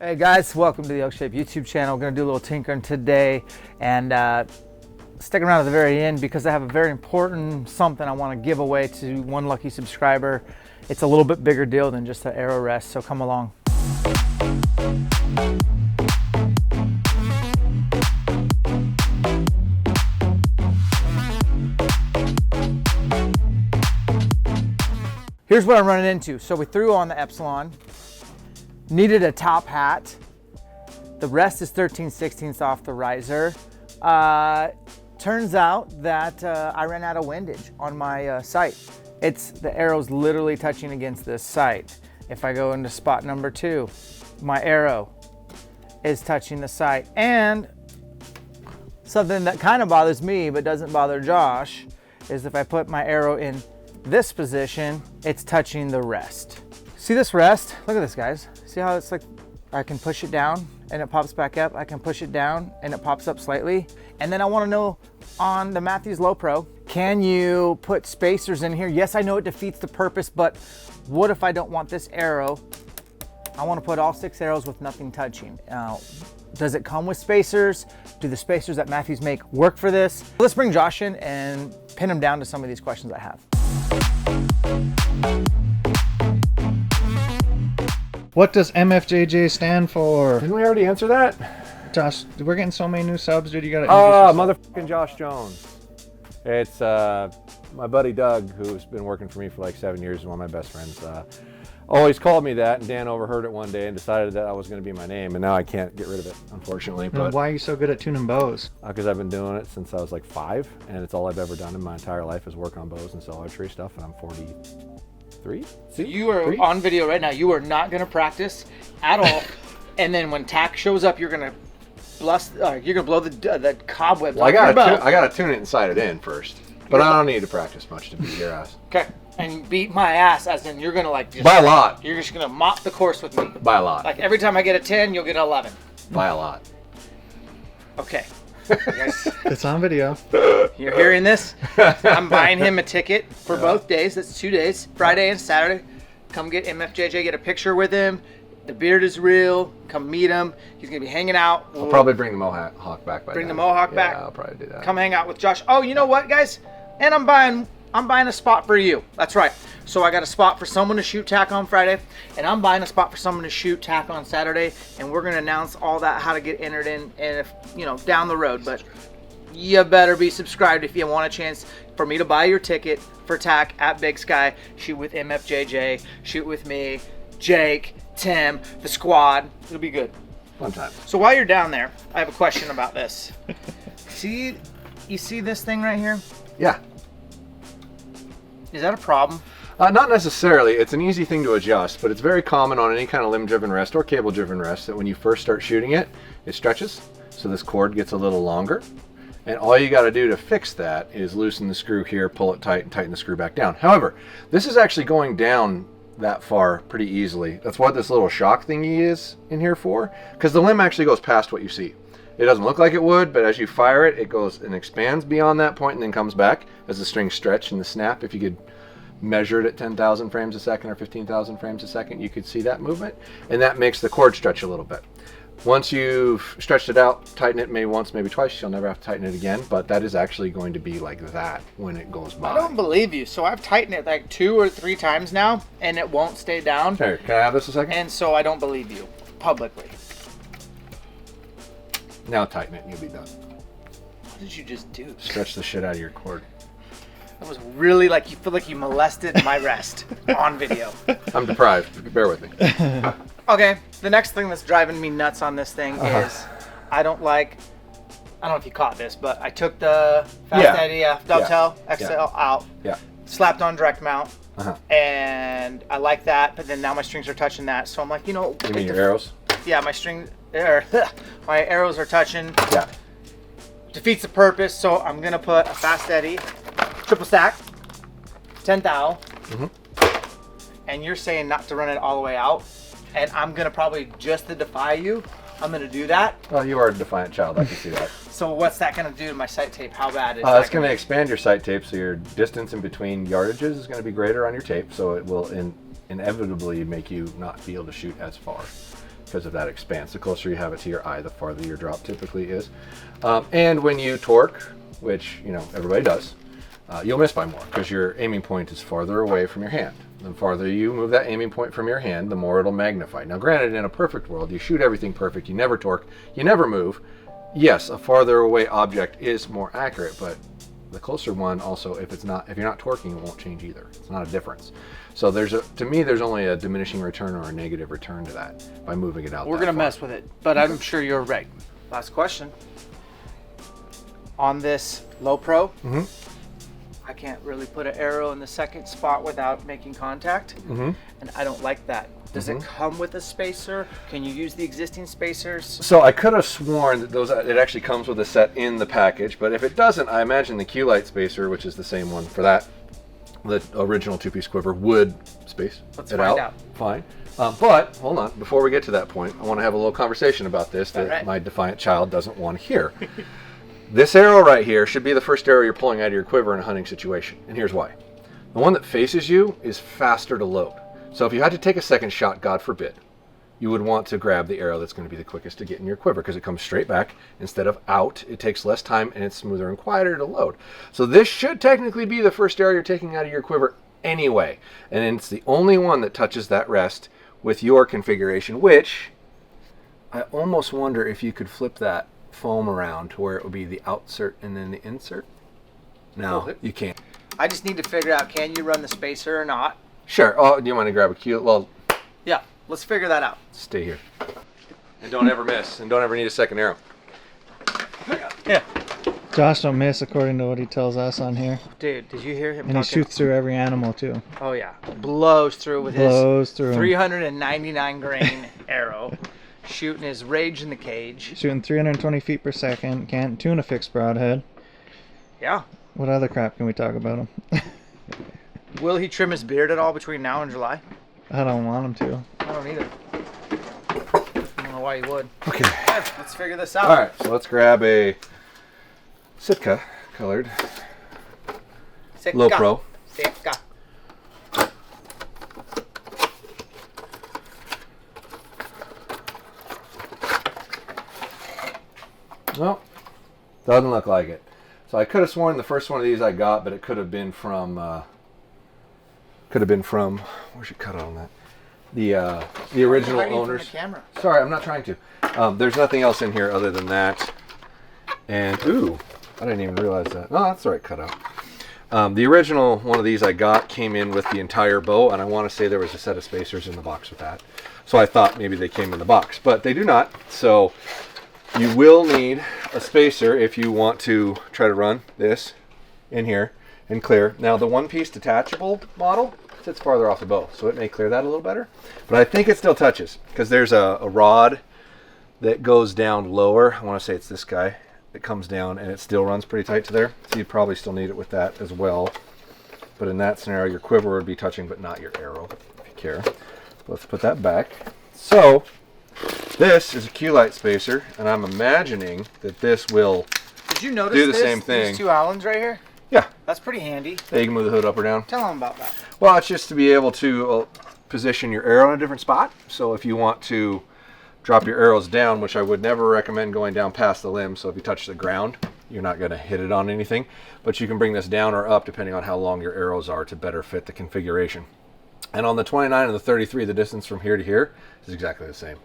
Hey guys, welcome to the ElkShape YouTube channel. We're going to do a little tinkering today, and stick around to the very end because I have a very important something I want to give away to one lucky subscriber. It's a little bit bigger deal than just an arrow rest, so come along. Here's what I'm running into. So we threw on the Epsilon, needed a top hat. The rest is 13/16 off the riser. Turns out that I ran out of windage on my sight. The arrow's literally touching against this sight. If I go into spot number 2, my arrow is touching the sight. And something that kind of bothers me but doesn't bother Josh is if I put my arrow in this position, it's touching the rest. See this rest? Look at this, guys. See how it's like, I can push it down and it pops back up. I can push it down and it pops up slightly. And then I want to know on the Mathews Low Pro, can you put spacers in here? Yes, I know it defeats the purpose, but what if I don't want this arrow? I want to put all 6 arrows with nothing touching. Now, does it come with spacers? Do the spacers that Mathews make work for this? Let's bring Josh in and pin him down to some of these questions I have. What does MFJJ stand for? Didn't we already answer that? Josh, we're getting so many new subs, dude. You gotta motherfucking Josh Jones. It's my buddy Doug, who's been working for me for like 7 years, and one of my best friends. Always called me that, and Dan overheard it one day and decided that I was going to be my name, and now I can't get rid of it, unfortunately. But why are you so good at tuning bows? Because I've been doing it since I was like 5, and it's all I've ever done in my entire life is work on bows and sell archery stuff, and I'm 43. So you are on video right now. You are not going to practice at all, and then when tack shows up, you're going to blow the cobwebs. Well, I gotta tune it and sight it in first, but I don't need to practice much to beat your ass. Okay. And beat my ass, as in you're gonna like just, by a lot. You're just gonna mop the course with me. By a lot. Like every time I get a 10, you'll get an 11. By a lot. Okay. It's on video. You're hearing this? I'm buying him a ticket for both days. That's 2 days, Friday and Saturday. Come get MFJJ, get a picture with him. The beard is real. Come meet him. He's gonna be hanging out. I'll probably bring the mohawk back by then. Bring the mohawk back. Yeah, I'll probably do that. Come hang out with Josh. Oh, you know what, guys? And I'm buying a spot for you. That's right. So I got a spot for someone to shoot tack on Friday, and I'm buying a spot for someone to shoot tack on Saturday, and we're gonna announce all that, how to get entered in, and if down the road. But you better be subscribed if you want a chance for me to buy your ticket for tack at Big Sky. Shoot with MFJJ, shoot with me, Jake, Tim, the squad. It'll be good. Fun time. So while you're down there, I have a question about this. You see this thing right here? Yeah. Is that a problem? Not necessarily. It's an easy thing to adjust, but it's very common on any kind of limb-driven rest or cable-driven rest that when you first start shooting it, it stretches, so this cord gets a little longer. And all you got to do to fix that is loosen the screw here, pull it tight, and tighten the screw back down. However, this is actually going down that far pretty easily. That's what this little shock thingy is in here for, because the limb actually goes past what you see. It doesn't look like it would, but as you fire it, it goes and expands beyond that point and then comes back as the strings stretch and the snap. If you could measure it at 10,000 frames a second or 15,000 frames a second, you could see that movement, and that makes the cord stretch a little bit. Once you've stretched it out, tighten it maybe once, maybe twice. You'll never have to tighten it again, but that is actually going to be like that when it goes by. I don't believe you. So I've tightened it like 2 or 3 times now, and it won't stay down. Here, can I have this a second? And so I don't believe you publicly. Now tighten it and you'll be done. What did you just do? Stretch the shit out of your cord. That was really like, you feel like you molested my rest on video. I'm deprived. Bear with me. Okay, the next thing that's driving me nuts on this thing is I don't know if you caught this, but I took the Fast Eddie Dovetail XL out, slapped on direct mount, and I like that, but then now my strings are touching that, so I'm like, You mean your arrows? Yeah, my arrows are touching. Yeah. Defeats the purpose, so I'm gonna put a Fast Eddie triple stack, 10 thou, and you're saying not to run it all the way out, and I'm gonna probably just to defy you, I'm gonna do that. Oh, you are a defiant child. I can see that. So what's that gonna do to my sight tape? How bad is that? It's gonna expand your sight tape, so your distance in between yardages is gonna be greater on your tape, so it will inevitably make you not be able to shoot as far. because of that expanse. The closer you have it to your eye, the farther your drop typically is. And when you torque, which everybody does, you'll miss by more because your aiming point is farther away from your hand. The farther you move that aiming point from your hand, the more it'll magnify. Now granted, in a perfect world, you shoot everything perfect, you never torque, you never move. Yes, a farther away object is more accurate, but the closer one also, if you're not torquing, it won't change either. It's not a difference. So to me, there's only a diminishing return or a negative return to that by moving it out. We're gonna mess with it, but I'm sure you're right. Last question. On this Low Pro, I can't really put an arrow in the second spot without making contact, and I don't like that. Does it come with a spacer? Can you use the existing spacers? So I could have sworn that it actually comes with a set in the package, but if it doesn't, I imagine the Q-Light spacer, which is the same one for that, the original two-piece quiver, would space Let's it find out. Fine. But hold on, before we get to that point, I want to have a little conversation about this that my defiant child doesn't want to hear. This arrow right here should be the first arrow you're pulling out of your quiver in a hunting situation, and here's why. The one that faces you is faster to load. So if you had to take a second shot, God forbid, you would want to grab the arrow that's going to be the quickest to get in your quiver because it comes straight back instead of out. It takes less time and it's smoother and quieter to load. So this should technically be the first arrow you're taking out of your quiver anyway. And it's the only one that touches that rest with your configuration, which I almost wonder if you could flip that foam around to where it would be the outsert and then the insert. No, you can't. I just need to figure out, can you run the spacer or not? Sure. Oh, do you want to grab a cue? Well, yeah, let's figure that out. Stay here. And don't ever miss. And don't ever need a second arrow. Yeah. Josh don't miss according to what he tells us on here. Dude, did you hear him And he shoots through every animal too. Oh yeah. Blows through with Blows his through 399 grain arrow. Shooting his rage in the cage. Shooting 320 feet per second. Can't tune a fixed broadhead. Yeah. What other crap can we talk about him? Will he trim his beard at all between now and July? I don't want him to. I don't either. I don't know why he would. Okay. Let's figure this out. All right, so let's grab a Sitka colored Low Pro. Sitka. Well, doesn't look like it. So I could have sworn the first one of these I got, but it could have been from, where's your cutout on that? The original owners. From the camera. Sorry, I'm not trying to. There's nothing else in here other than that. And, ooh, I didn't even realize that. No, that's the right cutout. The original one of these I got came in with the entire bow, and I want to say there was a set of spacers in the box with that. So I thought maybe they came in the box, but they do not. So you will need a spacer if you want to try to run this in here and clear. Now the one-piece detachable model sits farther off the bow, so it may clear that a little better. But I think it still touches because there's a rod that goes down lower. I want to say it's this guy. It comes down and it still runs pretty tight to there. So you'd probably still need it with that as well. But in that scenario, your quiver would be touching, but not your arrow, if you care. Let's put that back. So this is a Q-Light spacer, and I'm imagining that this will Did you notice do the same thing. These two Allens right here? Yeah. That's pretty handy. Yeah, you can move the hood up or down. Tell them about that. Well, it's just to be able to position your arrow in a different spot. So if you want to drop your arrows down, which I would never recommend going down past the limb, so if you touch the ground, you're not going to hit it on anything. But you can bring this down or up depending on how long your arrows are to better fit the configuration. And on the 29 and the 33, the distance from here to here is exactly the same.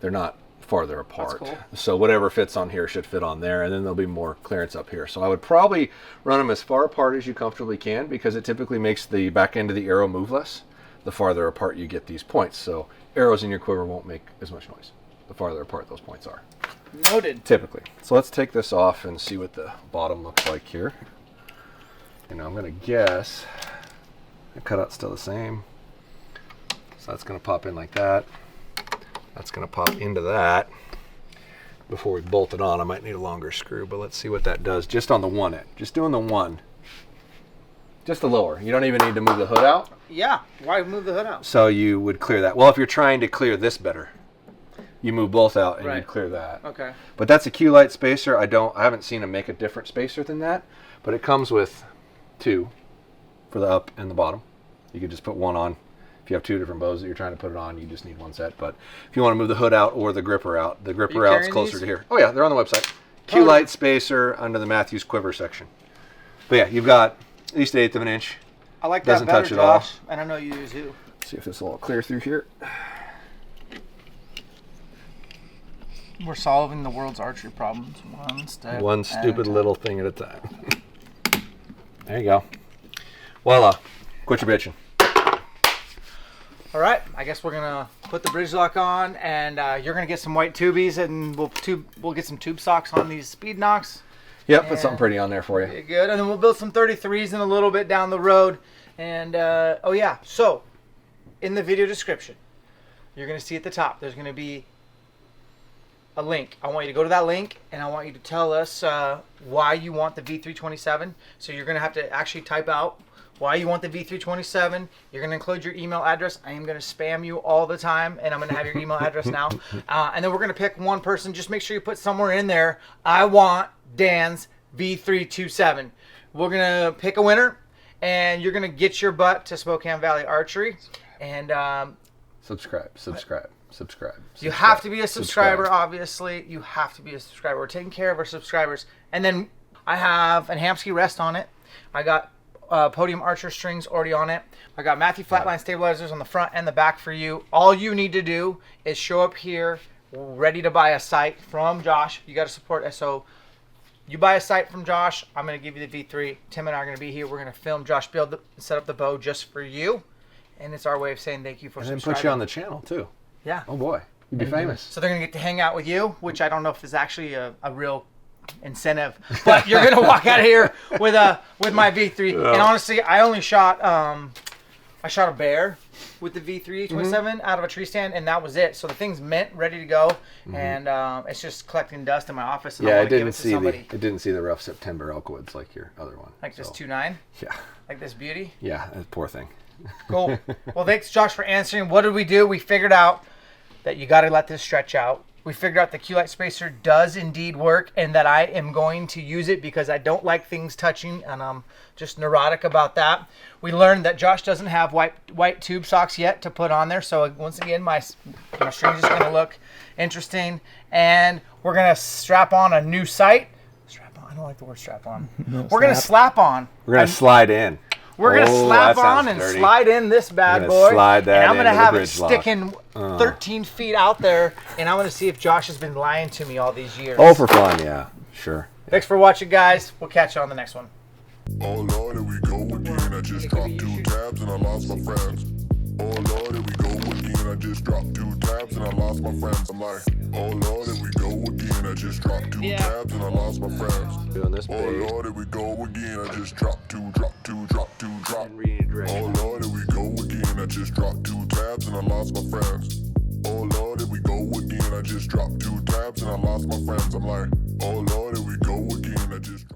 They're not farther apart. That's cool. So whatever fits on here should fit on there, and then there'll be more clearance up here. So I would probably run them as far apart as you comfortably can because it typically makes the back end of the arrow move less the farther apart you get these points. So arrows in your quiver won't make as much noise the farther apart those points are. Noted. Typically. So let's take this off and see what the bottom looks like here. And I'm going to guess the cutout's still the same. So that's going to pop in like that. That's going to pop into that. Before we bolt it on, I might need a longer screw, but let's see what that does just on the one end. Just doing the one. Just the lower. You don't even need to move the hood out. Yeah. Why move the hood out? So you would clear that. Well, if you're trying to clear this better, you move both out and you Right. clear that. Okay. But that's a Q-Light spacer. I haven't seen them make a different spacer than that, but it comes with two for the up and the bottom. You could just put one on If you have 2 different bows that you're trying to put it on, you just need 1 set. But if you want to move the hood out or the gripper out, the gripper out's closer to here. Oh yeah, they're on the website. Q-Light spacer under the Mathews quiver section. But yeah, you've got at least 1/8 of an inch. I like Doesn't that better, touch it all. Josh, and I know you do too. See if this will all clear through here. We're solving the world's archery problems one stupid little thing at a time. There you go. Voila. Quit your bitching. All right, I guess we're gonna put the bridge lock on, and you're gonna get some white tubies, and we'll get some tube socks on these speed knocks. Yep, put something pretty on there for you. Good, and then we'll build some 33s in a little bit down the road. And oh yeah, so in the video description, you're gonna see at the top, there's gonna be a link. I want you to go to that link, and I want you to tell us why you want the V327. So you're gonna have to actually type out why you want the V327. You're going to include your email address. I am going to spam you all the time, and I'm going to have your email address now. And then we're going to pick one person. Just make sure you put somewhere in there, I want Dan's V327. We're going to pick a winner, and you're going to get your butt to Spokane Valley Archery. And subscribe. You have to be a subscriber, obviously. You have to be a subscriber. We're taking care of our subscribers. And then I have an Hamskea rest on it. I got Podium Archer strings already on it. I got Mathews flatline stabilizers on the front and the back for you. All you need to do is show up here ready to buy a sight from Josh. You got to support us. So you buy a sight from Josh, I'm going to give you the V3. Tim and I are going to be here. We're going to film Josh build set up the bow just for you. And it's our way of saying thank you for subscribing. And then put you on the channel too. Yeah. Oh boy, you'd be famous. So they're going to get to hang out with you, which I don't know if is actually a real incentive, but you're gonna walk out of here with my V3. Yeah. And honestly, I only shot I shot a bear with the V327 out of a tree stand, and that was it. So the thing's mint, ready to go, and it's just collecting dust in my office. And yeah, I didn't see the rough September Elkwoods like your other one. Like this 2.9. Yeah. Like this beauty. Yeah, that poor thing. Cool. Well, thanks Josh for answering. What did we do? We figured out that you got to let this stretch out. We figured out the Q-Light spacer does indeed work, and that I am going to use it because I don't like things touching, and I'm just neurotic about that. We learned that Josh doesn't have white tube socks yet to put on there, so once again, my string's just going to look interesting, and we're going to strap on a new sight. Strap on? I don't like the word strap on. We're going to slap on. We're going to slide in. We're going to slap on and slide in this bad boy. Slide that and I'm going to have it lock. sticking 13 feet out there, and I'm going to see if Josh has been lying to me all these years. Oh, for fun, yeah. Sure. Thanks for watching, guys. We'll catch you on the next one. Oh, Lord, here we go again. I just dropped 2 tabs and I lost my friends. Oh, Lord, here we go again. I just dropped 2 tabs and I lost my friends. I'm like, oh, Lord, here we go again. I just dropped 2 tabs and I lost my friends. Doing this, oh, Lord, here we go again. I just dropped 2, drop. Oh, Lord, here we go again. I just dropped 2 tabs and I lost my friends. Oh, Lord, here we go again. I just dropped 2 tabs and I lost my friends. I'm like, oh, Lord, here we go again. I just